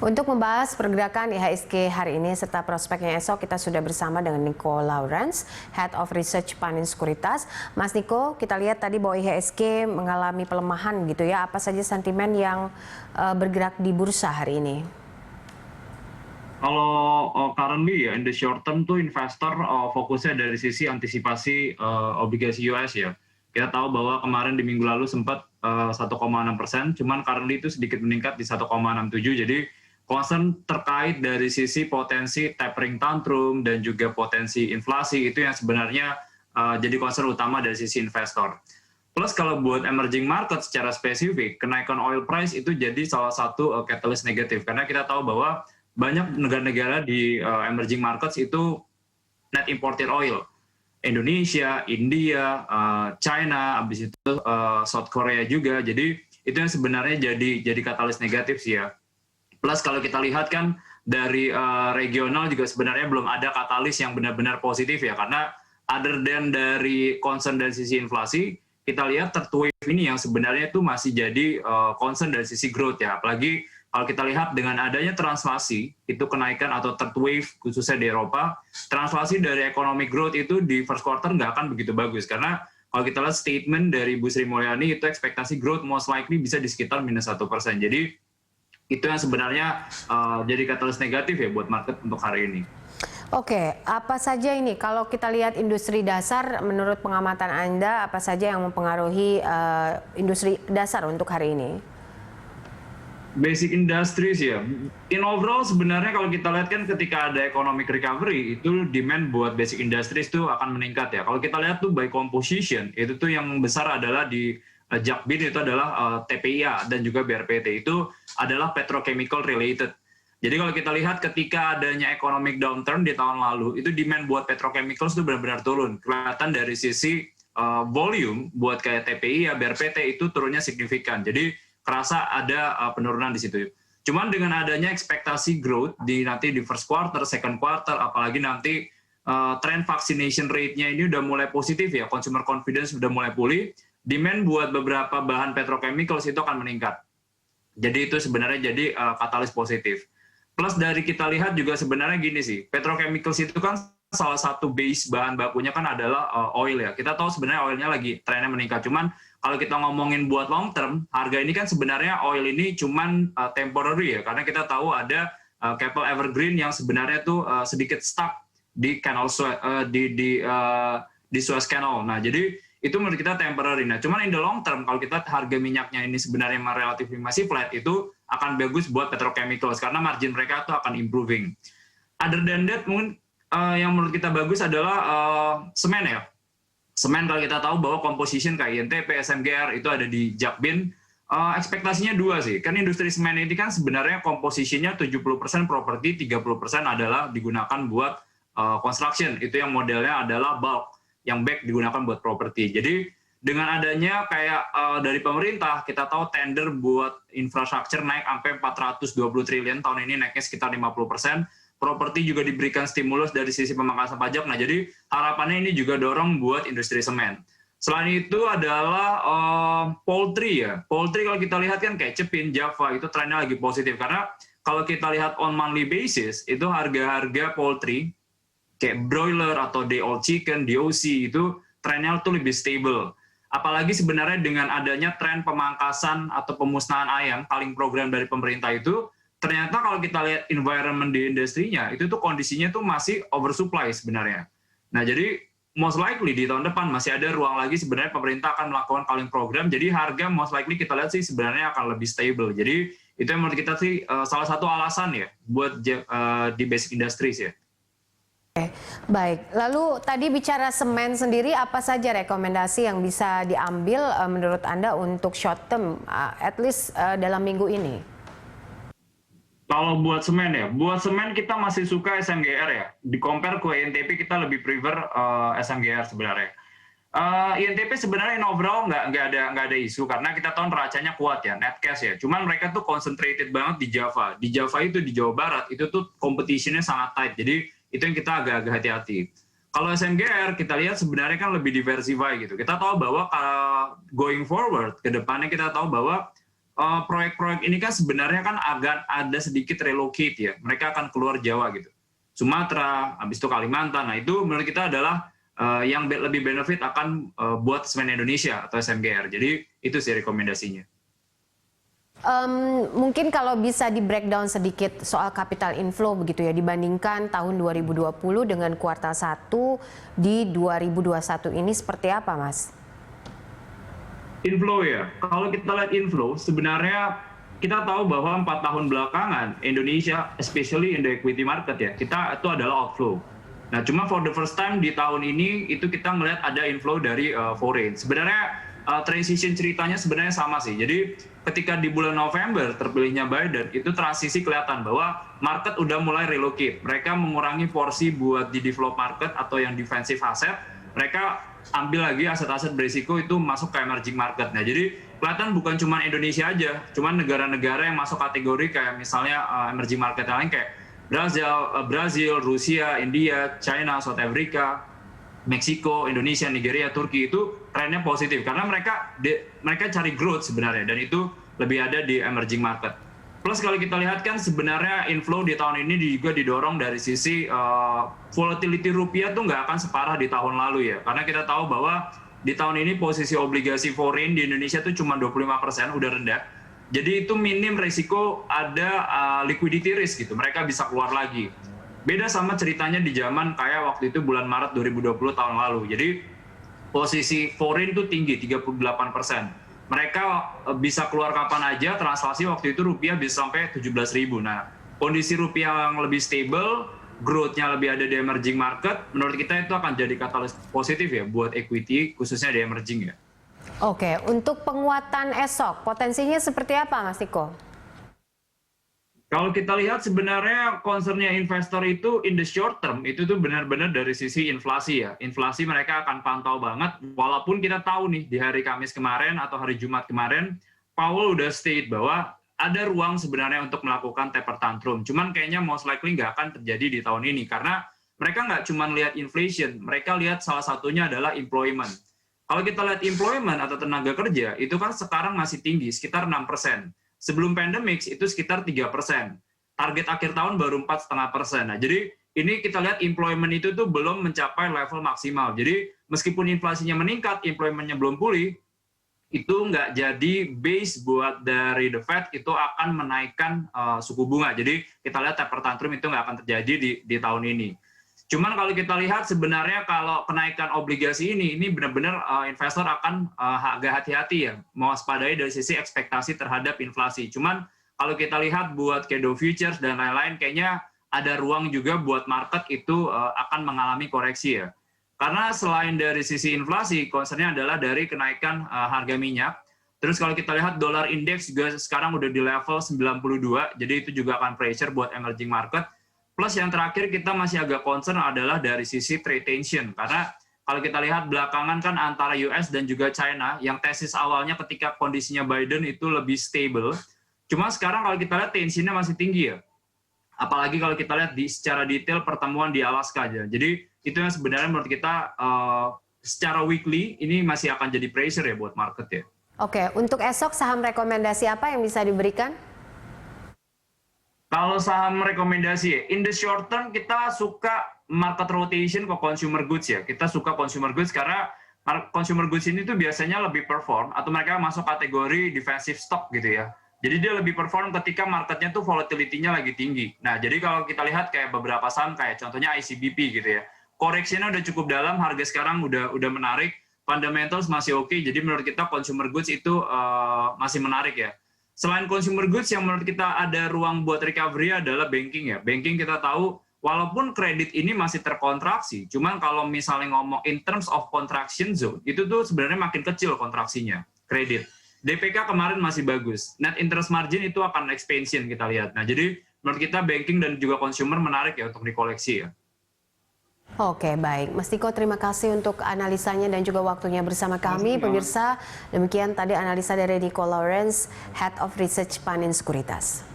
Untuk membahas pergerakan IHSG hari ini serta prospeknya esok, kita sudah bersama dengan Nico Lawrence, Head of Research Panin Sekuritas. Mas Nico, kita lihat tadi bahwa IHSG mengalami pelemahan gitu ya. Apa saja sentimen yang bergerak di bursa hari ini? Kalau currently ya, in the short term tuh investor fokusnya dari sisi antisipasi obligasi US ya. Kita tahu bahwa kemarin di minggu lalu sempat 1,6%, cuman currently itu sedikit meningkat di 1,67. Jadi concern terkait dari sisi potensi tapering tantrum dan juga potensi inflasi itu yang sebenarnya jadi concern utama dari sisi investor. Plus kalau buat emerging market secara spesifik, kenaikan oil price itu jadi salah satu catalyst negatif. Karena kita tahu bahwa banyak negara-negara di emerging markets itu net importer oil. Indonesia, India, China, habis itu South Korea juga. Jadi itu yang sebenarnya jadi katalis negatif sih ya. Plus kalau kita lihat kan dari regional juga sebenarnya belum ada katalis yang benar-benar positif ya. Karena other than dari concern dari sisi inflasi, kita lihat third wave ini yang sebenarnya itu masih jadi concern dari sisi growth ya. Apalagi kalau kita lihat dengan adanya translasi, itu kenaikan atau third wave khususnya di Eropa, translasi dari economic growth itu di first quarter nggak akan begitu bagus. Karena kalau kita lihat statement dari Bu Sri Mulyani, itu ekspektasi growth most likely bisa di sekitar -1%. Jadi itu yang sebenarnya jadi katalis negatif ya buat market untuk hari ini. Oke, apa saja ini? Kalau kita lihat industri dasar, menurut pengamatan Anda, apa saja yang mempengaruhi industri dasar untuk hari ini? Basic industries ya. In overall sebenarnya kalau kita lihat kan ketika ada economic recovery, itu demand buat basic industries itu akan meningkat ya. Kalau kita lihat tuh by composition, itu tuh yang besar adalah di Jakbin itu adalah TPIA dan juga BRPT itu adalah petrochemical related. Jadi kalau kita lihat ketika adanya economic downturn di tahun lalu, itu demand buat petrochemicals itu benar-benar turun. Kelihatan dari sisi volume buat kayak TPIA, BRPT itu turunnya signifikan. Jadi kerasa ada penurunan di situ. Cuman dengan adanya ekspektasi growth nanti di first quarter, second quarter, apalagi nanti tren vaccination rate-nya ini udah mulai positif ya, consumer confidence udah mulai pulih, demand buat beberapa bahan petrochemicals itu akan meningkat. Jadi itu sebenarnya jadi katalis positif. Plus dari kita lihat juga sebenarnya gini sih, petrochemicals itu kan salah satu base bahan bakunya kan adalah oil ya. Kita tahu sebenarnya oilnya lagi trennya meningkat, cuman kalau kita ngomongin buat long term, harga ini kan sebenarnya oil ini cuman temporary ya, karena kita tahu ada kapal Evergreen yang sebenarnya tuh sedikit stuck di canal di Suez Canal. Nah, jadi itu menurut kita temporary. Nah, cuman in the long term kalau kita harga minyaknya ini sebenarnya relatif masih flat, itu akan bagus buat petrochemicals karena margin mereka tuh akan improving. Other than that, mungkin yang menurut kita bagus adalah semen ya. Semen kalau kita tahu bahwa composition kayak INTP, SMGR itu ada di Jakbin, ekspektasinya dua sih. Kan industri semen ini kan sebenarnya komposisinya 70% properti, 30% adalah digunakan buat construction. Itu yang modelnya adalah bulk, yang back digunakan buat properti. Jadi dengan adanya kayak dari pemerintah, kita tahu tender buat infrastruktur naik sampai 420 triliun, tahun ini naiknya sekitar 50%. Properti juga diberikan stimulus dari sisi pemangkasan pajak. Nah, jadi harapannya ini juga dorong buat industri semen. Selain itu adalah poultry ya. Poultry kalau kita lihat kan kayak Cepin, Java, itu trennya lagi positif. Karena kalau kita lihat on monthly basis, itu harga-harga poultry, kayak broiler atau day old chicken, DOC, itu trennya tuh lebih stable. Apalagi sebenarnya dengan adanya tren pemangkasan atau pemusnahan ayam, paling program dari pemerintah itu, ternyata kalau kita lihat environment di industrinya, itu tuh kondisinya tuh masih oversupply sebenarnya. Nah, jadi most likely di tahun depan masih ada ruang lagi sebenarnya pemerintah akan melakukan culling program, jadi harga most likely kita lihat sih sebenarnya akan lebih stable. Jadi itu yang menurut kita sih salah satu alasan ya buat di basic industries ya. Oke, baik. Lalu tadi bicara semen sendiri, apa saja rekomendasi yang bisa diambil menurut Anda untuk short term, at least dalam minggu ini? Kalau buat semen kita masih suka SMGR ya. Di compare ke INTP kita lebih prefer SMGR sebenarnya. INTP sebenarnya in overall nggak ada isu karena kita tahu neracanya kuat ya, net cash ya. Cuman mereka tuh concentrated banget di Java. Di Java itu di Jawa Barat itu tuh competition-nya sangat tight. Jadi itu yang kita agak-agak hati-hati. Kalau SMGR kita lihat sebenarnya kan lebih diversify gitu. Kita tahu bahwa going forward ke depannya kita tahu bahwa proyek-proyek ini kan sebenarnya kan agak ada sedikit relocate ya. Mereka akan keluar Jawa gitu. Sumatera, habis itu Kalimantan. Nah itu menurut kita adalah yang lebih benefit akan buat semen Indonesia atau SMGR. Jadi itu sih rekomendasinya. Mungkin kalau bisa di breakdown sedikit soal capital inflow begitu ya, dibandingkan tahun 2020 dengan kuartal 1 di 2021 ini seperti apa, Mas? Inflow ya, kalau kita lihat inflow sebenarnya kita tahu bahwa 4 tahun belakangan Indonesia, especially in the equity market ya, kita itu adalah outflow. Nah cuma for the first time di tahun ini itu kita melihat ada inflow dari foreign. Sebenarnya transition ceritanya sebenarnya sama sih. Jadi ketika di bulan November terpilihnya Biden, itu transisi kelihatan bahwa market udah mulai relocate. Mereka mengurangi porsi buat di develop market atau yang defensive asset. Mereka ambil lagi aset-aset berisiko itu masuk ke emerging market. Nah, jadi kelihatan bukan cuma Indonesia aja, cuma negara-negara yang masuk kategori kayak misalnya emerging market yang lain kayak Brazil, Rusia, India, China, South Africa, Meksiko, Indonesia, Nigeria, Turki itu trennya positif karena mereka cari growth sebenarnya dan itu lebih ada di emerging market. Plus kalau kita lihat kan sebenarnya inflow di tahun ini juga didorong dari sisi volatility rupiah tuh nggak akan separah di tahun lalu ya. Karena kita tahu bahwa di tahun ini posisi obligasi foreign di Indonesia tuh cuma 25%, udah rendah. Jadi itu minim risiko ada liquidity risk gitu, mereka bisa keluar lagi. Beda sama ceritanya di zaman kayak waktu itu bulan Maret 2020 tahun lalu. Jadi posisi foreign itu tinggi, 38%. Mereka bisa keluar kapan aja, translasi waktu itu rupiah bisa sampai 17.000. Nah, kondisi rupiah yang lebih stable, growth-nya lebih ada di emerging market, menurut kita itu akan jadi katalis positif ya buat equity, khususnya di emerging ya. Oke, untuk penguatan esok, potensinya seperti apa Mas Niko? Kalau kita lihat sebenarnya concernnya investor itu in the short term itu tuh benar-benar dari sisi inflasi ya. Inflasi mereka akan pantau banget walaupun kita tahu nih di hari Kamis kemarin atau hari Jumat kemarin Powell udah state bahwa ada ruang sebenarnya untuk melakukan taper tantrum. Cuman kayaknya most likely nggak akan terjadi di tahun ini karena mereka nggak cuma lihat inflation, mereka lihat salah satunya adalah employment. Kalau kita lihat employment atau tenaga kerja itu kan sekarang masih tinggi sekitar 6%. Sebelum pandemic itu sekitar 3%. Target akhir tahun baru 4,5%. Nah, jadi ini kita lihat employment itu tuh belum mencapai level maksimal. Jadi meskipun inflasinya meningkat, employment-nya belum pulih, itu nggak jadi base buat dari the Fed itu akan menaikkan suku bunga. Jadi kita lihat taper tantrum itu nggak akan terjadi di tahun ini. Cuman kalau kita lihat sebenarnya kalau kenaikan obligasi ini benar-benar investor akan agak hati-hati ya, mewaspadai dari sisi ekspektasi terhadap inflasi. Cuman kalau kita lihat buat Kedo Futures dan lain-lain, kayaknya ada ruang juga buat market itu akan mengalami koreksi ya. Karena selain dari sisi inflasi, concern-nya adalah dari kenaikan harga minyak. Terus kalau kita lihat dolar index juga sekarang udah di level 92, jadi itu juga akan pressure buat emerging market. Plus yang terakhir kita masih agak concern adalah dari sisi trade tension. Karena kalau kita lihat belakangan kan antara US dan juga China, yang tesis awalnya ketika kondisinya Biden itu lebih stable. Cuma sekarang kalau kita lihat tensinya masih tinggi ya. Apalagi kalau kita lihat secara detail pertemuan di Alaska aja. Jadi itu yang sebenarnya menurut kita secara weekly ini masih akan jadi pressure ya buat market ya. Oke, untuk esok saham rekomendasi apa yang bisa diberikan? Kalau saham rekomendasi ya, in the short term kita suka market rotation ke consumer goods ya. Kita suka consumer goods karena consumer goods ini tuh biasanya lebih perform atau mereka masuk kategori defensive stock gitu ya. Jadi dia lebih perform ketika marketnya tuh volatility-nya lagi tinggi. Nah, jadi kalau kita lihat kayak beberapa saham kayak contohnya ICBP gitu ya. Koreksinya udah cukup dalam, harga sekarang udah menarik, fundamentals masih oke. Jadi menurut kita consumer goods itu masih menarik ya. Selain consumer goods yang menurut kita ada ruang buat recovery adalah banking ya. Banking kita tahu walaupun kredit ini masih terkontraksi, cuman kalau misalnya ngomong in terms of contraction zone, itu tuh sebenarnya makin kecil kontraksinya, kredit. DPK kemarin masih bagus. Net interest margin itu akan expansion kita lihat. Nah, jadi menurut kita banking dan juga consumer menarik ya untuk dikoleksi ya. Oke, baik. Mas Niko, terima kasih untuk analisanya dan juga waktunya bersama kami. Pemirsa, demikian tadi analisa dari Niko Lawrence, Head of Research Panin Sekuritas.